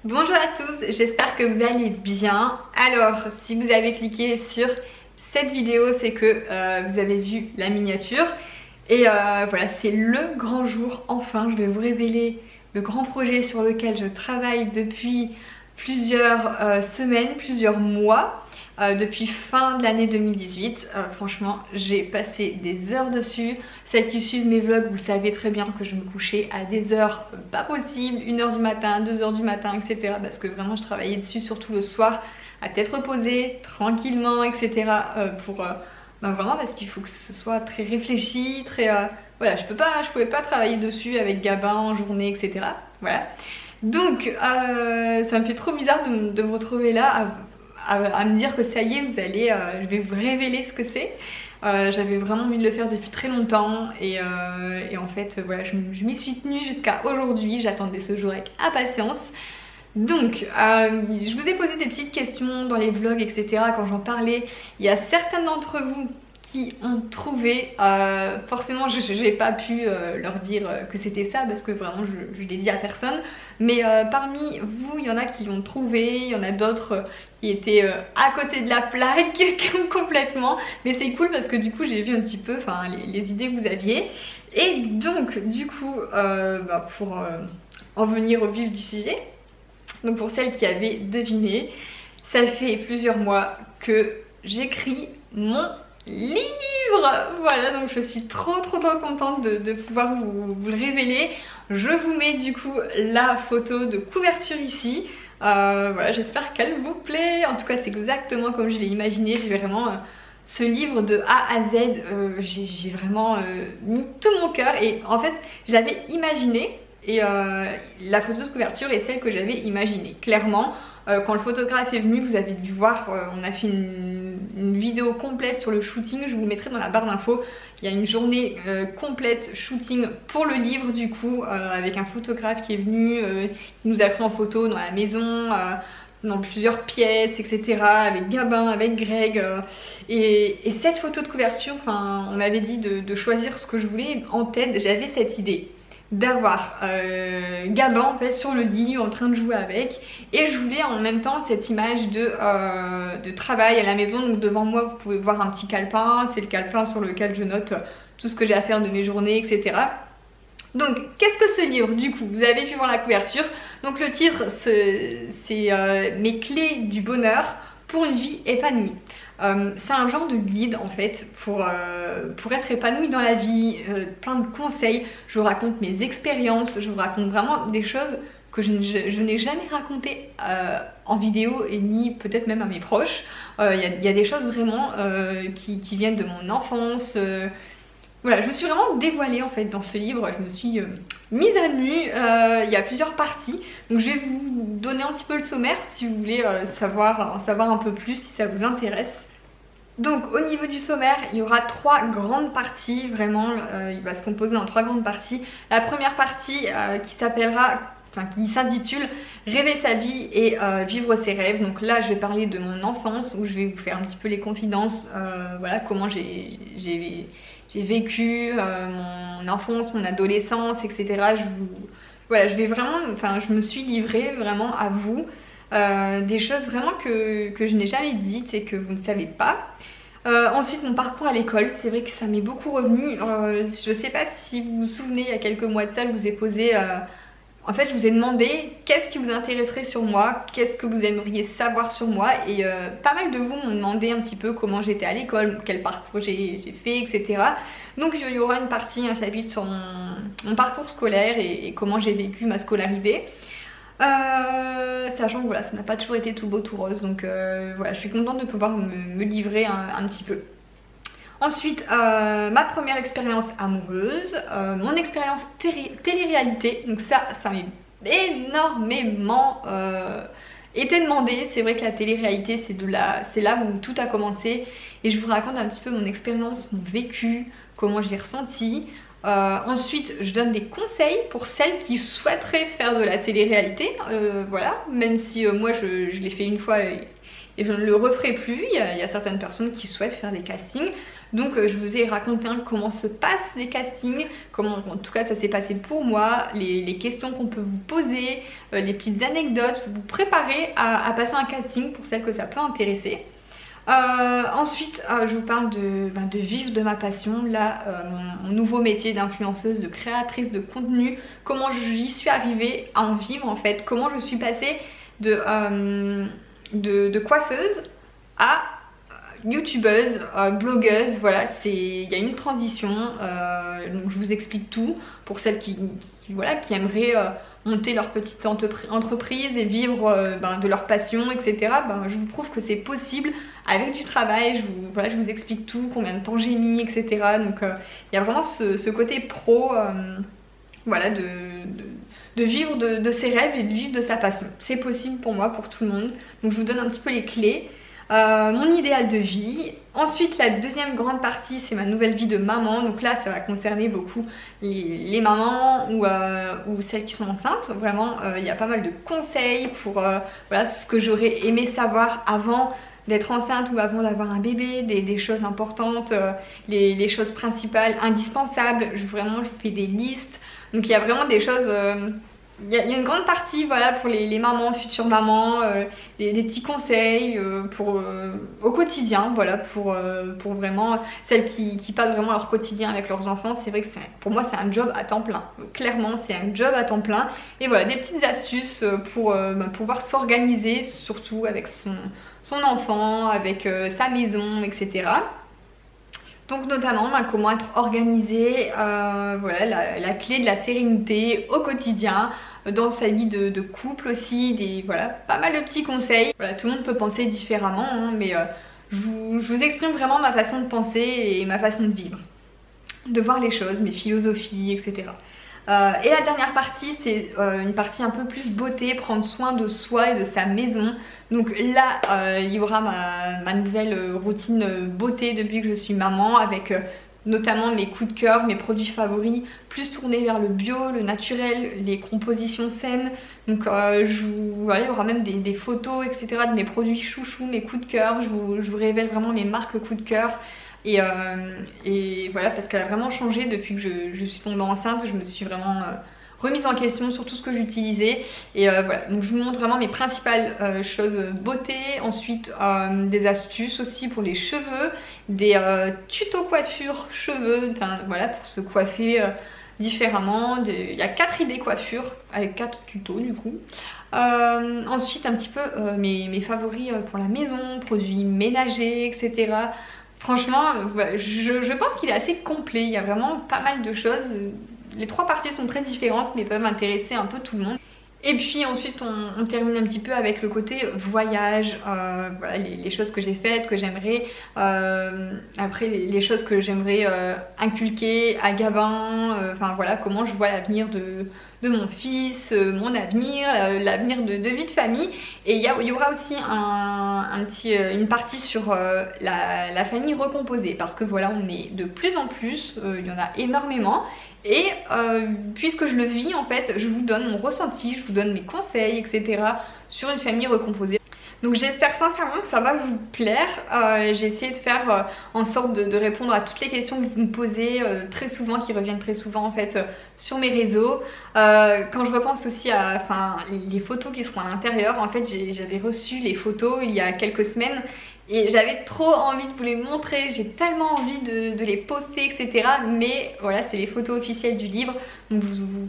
Bonjour à tous, j'espère que vous allez bien. Alors, si vous avez cliqué sur cette vidéo, c'est que vous avez vu la miniature. Et voilà, c'est le grand jour, enfin, je vais vous révéler le grand projet sur lequel je travaille depuis plusieurs semaines, plusieurs mois. Depuis fin de l'année 2018, franchement j'ai passé des heures dessus. Celles qui suivent mes vlogs, vous savez très bien que je me couchais à des heures pas possibles, 1h du matin, 2h du matin, etc. Parce que vraiment je travaillais dessus, surtout le soir, à tête reposée, tranquillement, etc. Vraiment parce qu'il faut que ce soit très réfléchi, très... voilà, je pouvais pas travailler dessus avec Gabin en journée, etc. Voilà. Donc ça me fait trop bizarre de me retrouver là à me dire que ça y est, je vais vous révéler ce que c'est. J'avais vraiment envie de le faire depuis très longtemps et en fait voilà, je m'y suis tenue jusqu'à aujourd'hui. J'attendais ce jour avec impatience. Donc je vous ai posé des petites questions dans les vlogs, etc. Quand j'en parlais, il y a certains d'entre vous qui ont trouvé, forcément j'ai pas pu leur dire que c'était ça parce que vraiment je l'ai dit à personne, mais parmi vous il y en a qui l'ont trouvé, il y en a d'autres qui étaient à côté de la plaque complètement, mais c'est cool parce que du coup j'ai vu un petit peu les idées que vous aviez. Et donc du coup pour en venir au vif du sujet, donc pour celles qui avaient deviné, ça fait plusieurs mois que j'écris mon livre. Voilà, donc je suis trop contente de pouvoir vous le révéler. Je vous mets du coup la photo de couverture ici. Voilà, j'espère qu'elle vous plaît. En tout cas c'est exactement comme je l'ai imaginé. J'ai vraiment ce livre de A à Z, j'ai vraiment mis tout mon cœur. Et en fait je l'avais imaginé. Et la photo de couverture est celle que j'avais imaginée. Clairement, quand le photographe est venu, vous avez dû voir, on a fait une vidéo complète sur le shooting. Je vous le mettrai dans la barre d'infos. Il y a une journée complète shooting pour le livre du coup, avec un photographe qui est venu, qui nous a pris en photo dans la maison, dans plusieurs pièces, etc. Avec Gabin, avec Greg. Et cette photo de couverture, on m'avait dit de choisir ce que je voulais. En tête, j'avais cette idée d'avoir Gabin en fait sur le lit en train de jouer avec, et je voulais en même temps cette image de travail à la maison. Donc devant moi vous pouvez voir un petit calepin, c'est le calepin sur lequel je note tout ce que j'ai à faire de mes journées, etc. Donc qu'est-ce que ce livre du coup? Vous avez pu voir la couverture. Donc le titre c'est Mes clés du bonheur pour une vie épanouie. C'est un genre de guide en fait pour être épanoui dans la vie, plein de conseils. Je vous raconte mes expériences, je vous raconte vraiment des choses que je n'ai jamais racontées en vidéo, et ni peut-être même à mes proches. Il y a des choses vraiment qui viennent de mon enfance. Voilà, je me suis vraiment dévoilée en fait dans ce livre. Je me suis mise à nu. Il y a plusieurs parties, donc je vais vous donner un petit peu le sommaire si vous voulez en savoir un peu plus, si ça vous intéresse. Donc au niveau du sommaire, il y aura 3 grandes parties, vraiment il va se composer en 3 grandes parties. La première partie qui s'intitule Rêver sa vie et vivre ses rêves. Donc là je vais parler de mon enfance, où je vais vous faire un petit peu les confidences, voilà comment j'ai vécu mon enfance, mon adolescence, etc. Je me suis livrée vraiment à vous. Des choses vraiment que je n'ai jamais dites et que vous ne savez pas. Ensuite mon parcours à l'école, c'est vrai que ça m'est beaucoup revenu. Je sais pas si vous vous souvenez, il y a quelques mois de ça, je vous ai posé... en fait je vous ai demandé qu'est-ce qui vous intéresserait sur moi, qu'est-ce que vous aimeriez savoir sur moi, et pas mal de vous m'ont demandé un petit peu comment j'étais à l'école, quel parcours j'ai fait, etc. Donc il y aura une partie, un chapitre sur mon parcours scolaire et comment j'ai vécu ma scolarité. Sachant que voilà, ça n'a pas toujours été tout beau tout rose, donc voilà, je suis contente de pouvoir me livrer un petit peu. Ensuite, ma première expérience amoureuse, mon expérience télé-réalité, donc ça m'a énormément été demandé. C'est vrai que la télé-réalité c'est là où tout a commencé, et je vous raconte un petit peu mon expérience, mon vécu, comment je l'ai ressenti. Ensuite je donne des conseils pour celles qui souhaiteraient faire de la télé-réalité, voilà, même si moi je l'ai fait une fois et je ne le referai plus. Il y a certaines personnes qui souhaitent faire des castings. Donc je vous ai raconté comment se passent les castings, comment en tout cas ça s'est passé pour moi, les questions qu'on peut vous poser, les petites anecdotes, vous préparer à passer un casting pour celles que ça peut intéresser. Ensuite je vous parle de vivre de ma passion, là mon nouveau métier d'influenceuse, de créatrice de contenu, comment j'y suis arrivée à en vivre en fait, comment je suis passée de coiffeuse à youtubeuse, blogueuse, voilà, il y a une transition, donc je vous explique tout pour celles qui aimeraient monter leur petite entreprise et vivre de leur passion, etc. Je vous prouve que c'est possible avec du travail, je vous explique tout, combien de temps j'ai mis, etc. Donc il y a vraiment ce côté pro, voilà, de vivre de ses rêves et de vivre de sa passion. C'est possible pour moi, pour tout le monde, donc je vous donne un petit peu les clés. Mon idéal de vie. Ensuite la deuxième grande partie c'est ma nouvelle vie de maman, donc là ça va concerner beaucoup les mamans ou celles qui sont enceintes. Vraiment il y a pas mal de conseils pour voilà, ce que j'aurais aimé savoir avant d'être enceinte ou avant d'avoir un bébé, des choses importantes, les choses principales, indispensables. Vraiment je fais des listes, donc il y a vraiment des choses... Il y a une grande partie voilà, pour les mamans, futures mamans, des petits conseils au quotidien, voilà, pour vraiment celles qui passent vraiment leur quotidien avec leurs enfants. C'est vrai que pour moi c'est un job à temps plein, clairement c'est un job à temps plein. Et voilà, des petites astuces pour pouvoir s'organiser, surtout avec son enfant, avec sa maison, etc. Donc notamment comment être organisée, voilà, la clé de la sérénité au quotidien, dans sa vie de couple aussi, voilà, pas mal de petits conseils. Voilà, tout le monde peut penser différemment, hein, mais je vous exprime vraiment ma façon de penser et ma façon de vivre, de voir les choses, mes philosophies, etc. Et la dernière partie c'est une partie un peu plus beauté, prendre soin de soi et de sa maison. Donc là il y aura ma nouvelle routine beauté depuis que je suis maman, avec notamment mes coups de cœur, mes produits favoris, plus tournés vers le bio, le naturel, les compositions saines. Donc voilà, il y aura même des photos, etc. de mes produits chouchous, mes coups de cœur. Je vous révèle vraiment mes marques coups de cœur. Et voilà, parce qu'elle a vraiment changé depuis que je suis tombée enceinte. Je me suis vraiment remise en question sur tout ce que j'utilisais. Et voilà, donc je vous montre vraiment mes principales choses beauté. Ensuite des astuces aussi pour les cheveux, des tutos coiffure cheveux, voilà, pour se coiffer différemment. Il y a 4 idées coiffure avec 4 tutos du coup. Ensuite un petit peu mes favoris pour la maison, produits ménagers, etc. Franchement, je pense qu'il est assez complet, il y a vraiment pas mal de choses. Les 3 parties sont très différentes mais peuvent intéresser un peu tout le monde. Et puis ensuite on termine un petit peu avec le côté voyage, voilà, les choses que j'ai faites, que j'aimerais, après les choses que j'aimerais inculquer à Gabin, enfin voilà, comment je vois l'avenir de mon fils, mon avenir, l'avenir de vie de famille. Et il y aura aussi une partie sur la famille recomposée, parce que voilà, on est de plus en plus, il y en a énormément. Et puisque je le vis en fait, je vous donne mon ressenti, je vous donne mes conseils, etc. sur une famille recomposée. Donc j'espère sincèrement que ça va vous plaire. J'ai essayé de faire en sorte de répondre à toutes les questions que vous me posez très souvent, qui reviennent très souvent en fait sur mes réseaux. Quand je repense aussi à les photos qui seront à l'intérieur, en fait j'avais reçu les photos il y a quelques semaines. Et j'avais trop envie de vous les montrer, j'ai tellement envie de les poster, etc. Mais voilà, c'est les photos officielles du livre. Donc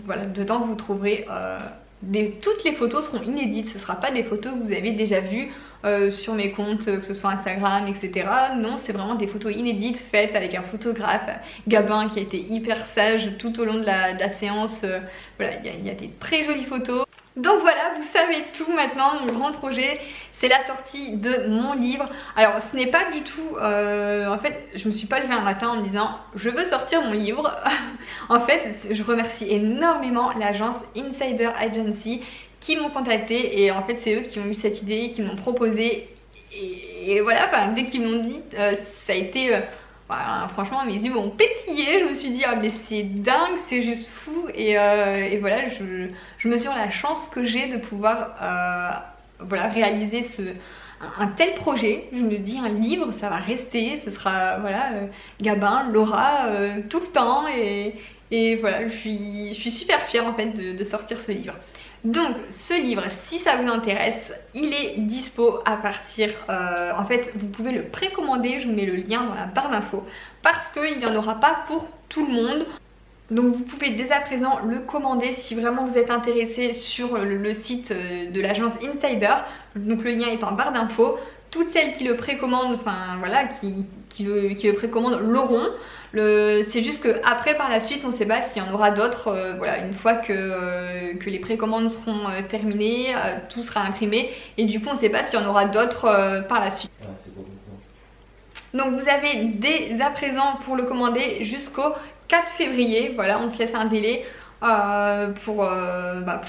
voilà, dedans vous trouverez... toutes les photos seront inédites, ce ne sera pas des photos que vous avez déjà vues sur mes comptes, que ce soit Instagram, etc. Non, c'est vraiment des photos inédites faites avec un photographe, Gabin, qui a été hyper sage tout au long de la séance. Voilà, il y a des très jolies photos. Donc voilà, vous savez tout maintenant. Mon grand projet, c'est la sortie de mon livre. Alors ce n'est pas du tout... en fait, je me suis pas levée un matin en me disant je veux sortir mon livre. En fait, je remercie énormément l'agence Insider Agency qui m'ont contacté. Et en fait, c'est eux qui ont eu cette idée, qui m'ont proposé. Et voilà, dès qu'ils m'ont dit, ça a été... Voilà, franchement mes yeux m'ont pétillé, je me suis dit ah mais c'est dingue, c'est juste fou. Et voilà, je mesure la chance que j'ai de pouvoir voilà, réaliser un tel projet. Je me dis un livre ça va rester, ce sera voilà Gabin, Laura tout le temps et voilà je suis super fière en fait de sortir ce livre. Donc ce livre, si ça vous intéresse, il est dispo à partir, en fait vous pouvez le précommander, je vous mets le lien dans la barre d'infos parce qu'il n'y en aura pas pour tout le monde. Donc vous pouvez dès à présent le commander si vraiment vous êtes intéressé sur le site de l'agence Insider. Donc le lien est en barre d'infos. Toutes celles qui le précommandent, enfin voilà, qui le précommandent l'auront. C'est juste que après par la suite on ne sait pas s'il y en aura d'autres. Voilà, une fois que les précommandes seront terminées, tout sera imprimé et du coup on ne sait pas s'il y en aura d'autres par la suite. Donc vous avez dès à présent pour le commander jusqu'au 4 février, voilà, on se laisse un délai pour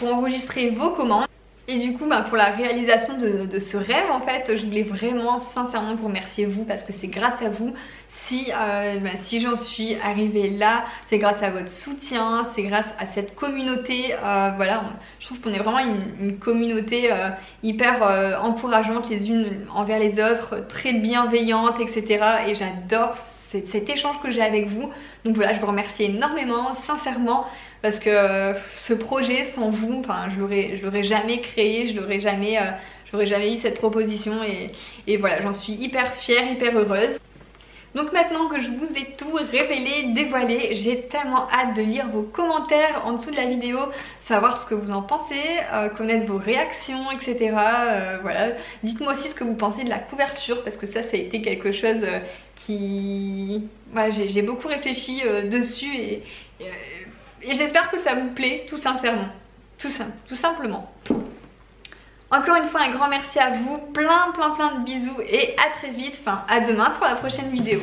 enregistrer vos commandes. Et du coup pour la réalisation de ce rêve en fait, je voulais vraiment sincèrement vous remercier vous parce que c'est grâce à vous si j'en suis arrivée là, c'est grâce à votre soutien, c'est grâce à cette communauté, voilà, je trouve qu'on est vraiment une communauté hyper encourageante les unes envers les autres, très bienveillante etc. Et j'adore cet échange que j'ai avec vous. Donc voilà, je vous remercie énormément, sincèrement, parce que ce projet sans vous, enfin je l'aurais jamais créé, j'aurais jamais eu cette proposition et voilà, j'en suis hyper fière, hyper heureuse. Donc maintenant que je vous ai tout révélé, dévoilé, j'ai tellement hâte de lire vos commentaires en dessous de la vidéo, savoir ce que vous en pensez, connaître vos réactions, etc. Voilà. Dites-moi aussi ce que vous pensez de la couverture, parce que ça a été quelque chose qui... Ouais, j'ai beaucoup réfléchi dessus et j'espère que ça vous plaît, tout sincèrement. Tout simplement. Encore une fois un grand merci à vous, plein de bisous et à très vite, enfin à demain pour la prochaine vidéo.